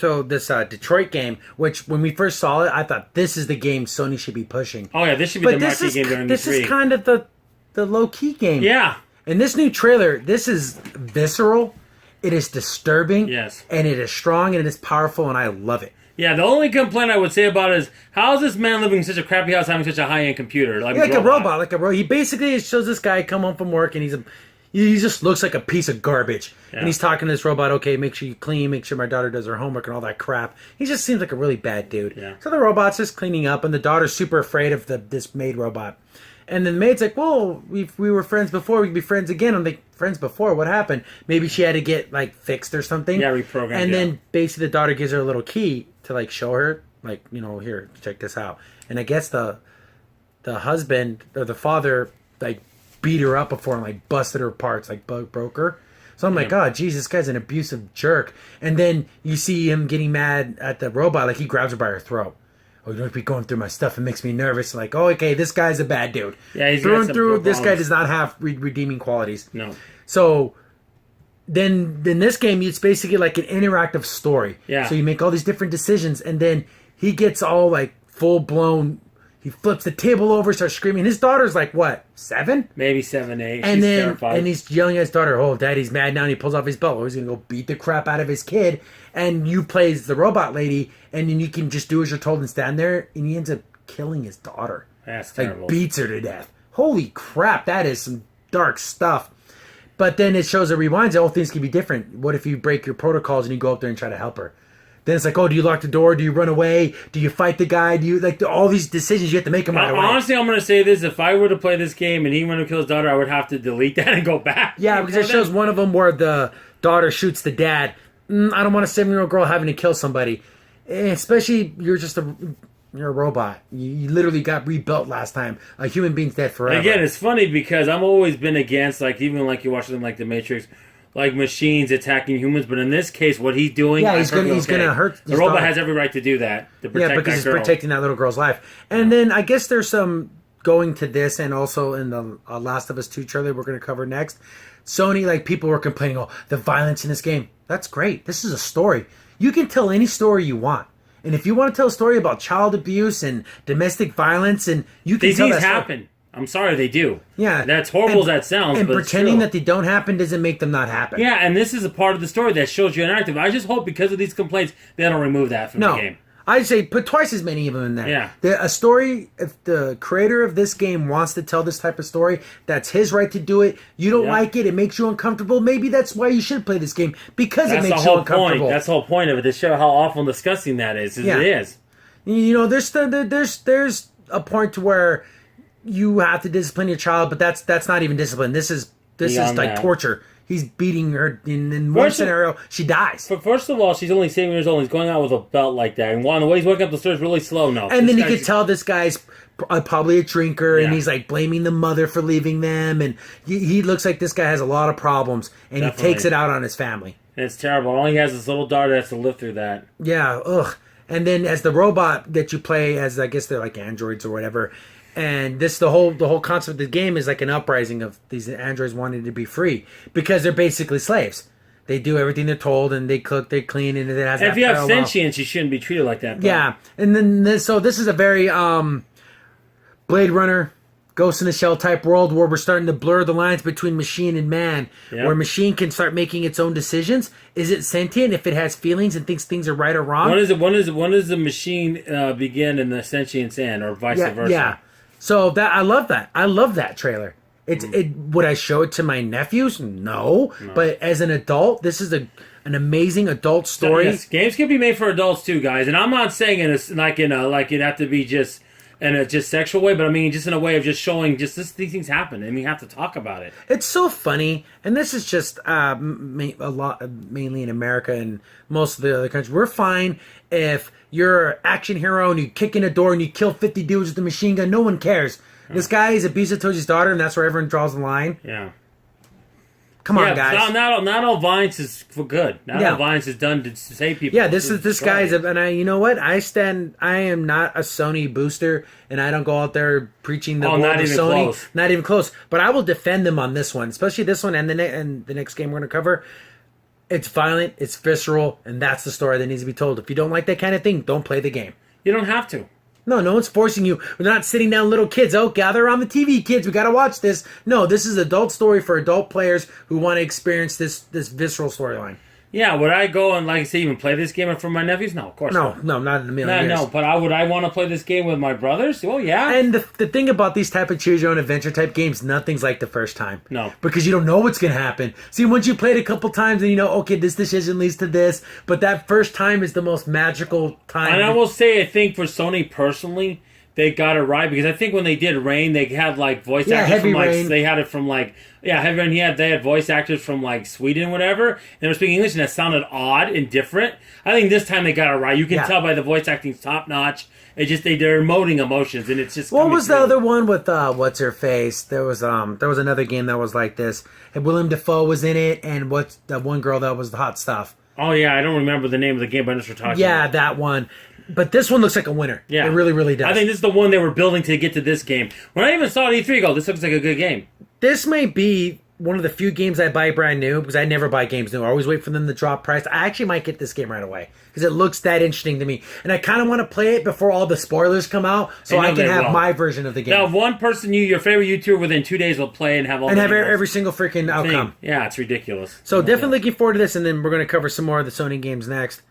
Detroit game, which when we first saw it, I thought this is the game Sony should be pushing. Oh yeah, this should be the marquee game during the This is kind of the low key game. Yeah. In this new trailer, this is visceral, it is disturbing, yes, and it is strong and it is powerful, and I love it. Yeah, the only complaint I would say about it is, how is this man living in such a crappy house having such a high-end computer? Like a robot. He basically shows this guy come home from work, and he just looks like a piece of garbage. Yeah. And he's talking to this robot, okay, make sure you clean, make sure my daughter does her homework and all that crap. He just seems like a really bad dude. Yeah. So the robot's just cleaning up, and the daughter's super afraid of this maid robot. And then the maid's like, well, we were friends before, we can be friends again. I'm like, friends before? What happened? Maybe she had to get, fixed or something. Yeah, reprogrammed. And then basically the daughter gives her a little key to, show her, here, check this out. And I guess the husband, or the father, beat her up before and, busted her parts, broke her. So I'm like, oh, geez, this guy's an abusive jerk. And then you see him getting mad at the robot, he grabs her by her throat. Oh, you don't be going through my stuff. It makes me nervous. Okay, this guy's a bad dude. Yeah, he's through and through. This guy does not have redeeming qualities. No. So then in this game, it's basically like an interactive story. Yeah. So you make all these different decisions, and then he gets all full blown. He flips the table over, starts screaming. His daughter's what, 7? Maybe 7, 8. And She's then terrified. And he's yelling at his daughter, "Oh, Daddy's mad now!" And he pulls off his belt. Oh, he's gonna go beat the crap out of his kid. And you play as the robot lady, and then you can just do as you're told and stand there. And he ends up killing his daughter. That's terrible. Beats her to death. Holy crap! That is some dark stuff. But then it shows, it rewinds. All things can be different. What if you break your protocols and you go up there and try to help her? Then it's oh, do you lock the door? Do you run away? Do you fight the guy? Do you all these decisions you have to make them right away? Honestly, I'm going to say this: if I were to play this game and he went to kill his daughter, I would have to delete that and go back. Yeah, because it shows one of them where the daughter shoots the dad. I don't want a 7-year-old girl having to kill somebody, especially you're a robot. You literally got rebuilt last time. A human being's dead forever. And again, it's funny because I've always been against even you watch them The Matrix. Machines attacking humans, but in this case, what he's doing, he's gonna hurt. The robot has every right to do that to protect because that girl. he's protecting that little girl's life. And then I guess there's some going to this, and also in the Last of Us 2 trailer we're going to cover next. Sony, people were complaining, oh, the violence in this game. That's great. This is a story. You can tell any story you want. And if you want to tell a story about child abuse and domestic violence, and you can tell that things happen. I'm sorry, they do. Yeah. That's horrible as that sounds, and but pretending that they don't happen doesn't make them not happen. Yeah, and this is a part of the story that shows you interactive. I just hope because of these complaints, they don't remove that from the game. I'd say put twice as many of them in there. Yeah. A story, if the creator of this game wants to tell this type of story, that's his right to do it. You don't like it, it makes you uncomfortable. Maybe that's why you should play this game, because it makes you uncomfortable. That's the whole point of it, to show how awful and disgusting that is. It is. There's a point to where you have to discipline your child, but that's not even discipline. This is torture. He's beating her. In one scenario, she dies. But first of all, she's only 7 years old. He's going out with a belt like that, and the way he's walking up the stairs really slow. No, and then you can tell this guy's probably a drinker, and he's blaming the mother for leaving them, and he looks like this guy has a lot of problems, and he takes it out on his family. And it's terrible. All he has is this little daughter that has to live through that. Yeah, ugh. And then as the robot that you play as, I guess they're androids or whatever. And the whole concept of the game is an uprising of these androids wanting to be free, because they're basically slaves. They do everything they're told, and they cook, they clean, and it has. And if you have sentience, you shouldn't be treated like that. Though. Yeah, and then this is a very Blade Runner, Ghost in the Shell type world where we're starting to blur the lines between machine and man, where machine can start making its own decisions. Is it sentient if it has feelings and thinks things are right or wrong? When does the machine begin and the sentience end, or vice versa? Yeah. So I love that. I love that trailer. Would I show it to my nephews? No. But as an adult, this is an amazing adult story. Yes, games can be made for adults too, guys. And I'm not saying it it'd have to be just in a just sexual way, but I mean just in a way of just showing these things happen, and we have to talk about it. It's so funny, and this is just mainly in America and most of the other countries. We're fine if you're an action hero and you kick in a door and you kill 50 dudes with a machine gun. No one cares. Yeah. This guy is abusive towards his daughter, and that's where everyone draws the line. Yeah. Come on, guys. Not all violence is for good. Not all violence is done to save people. Yeah, this guy's and you know what? I am not a Sony booster, and I don't go out there preaching the world of Sony. Close. Not even close. But I will defend them on this one, especially this one and the next game we're going to cover. It's violent, it's visceral, and that's the story that needs to be told. If you don't like that kind of thing, don't play the game. You don't have to. No one's forcing you. We're not sitting down little kids. Oh, gather around the TV, kids. We got to watch this. No, this is adult story for adult players who want to experience this visceral storyline. Yeah, would I go and, like I say, even play this game for my nephews? No, of course not. No, not in a million years. No, but would I want to play this game with my brothers? Well, yeah. And the thing about these type of choose your own adventure type games, nothing's like the first time. No. Because you don't know what's going to happen. See, once you play it a couple times and you know, okay, this decision leads to this, but that first time is the most magical time. And I will say, I think for Sony personally, they got it right, because I think when they did Rain, they had like voice actors Heavy from like Rain. they had it from like Heavy Rain. They had voice actors from like Sweden, whatever, and they were speaking English, and that sounded odd and different. I think this time they got it right. You can tell by the voice acting's top notch. It just they're emoting emotions, and it's just. What was the other one with what's her face? There was another game that was like this. And Willem Dafoe was in it, and what's that one girl that was the hot stuff? Oh yeah, I don't remember the name of the game, but I know what you're talking about. Yeah, that one. But this one looks like a winner. Yeah. It really, really does. I think this is the one they were building to get to this game. When I even saw it at E3, this looks like a good game. This may be one of the few games I buy brand new, because I never buy games new. I always wait for them to drop price. I actually might get this game right away because it looks that interesting to me. And I kind of want to play it before all the spoilers come out so I can have my version of the game. Now, one person, your favorite YouTuber, within 2 days will play and have all every single freaking outcome. Yeah, it's ridiculous. So definitely looking forward to this, and then we're going to cover some more of the Sony games next.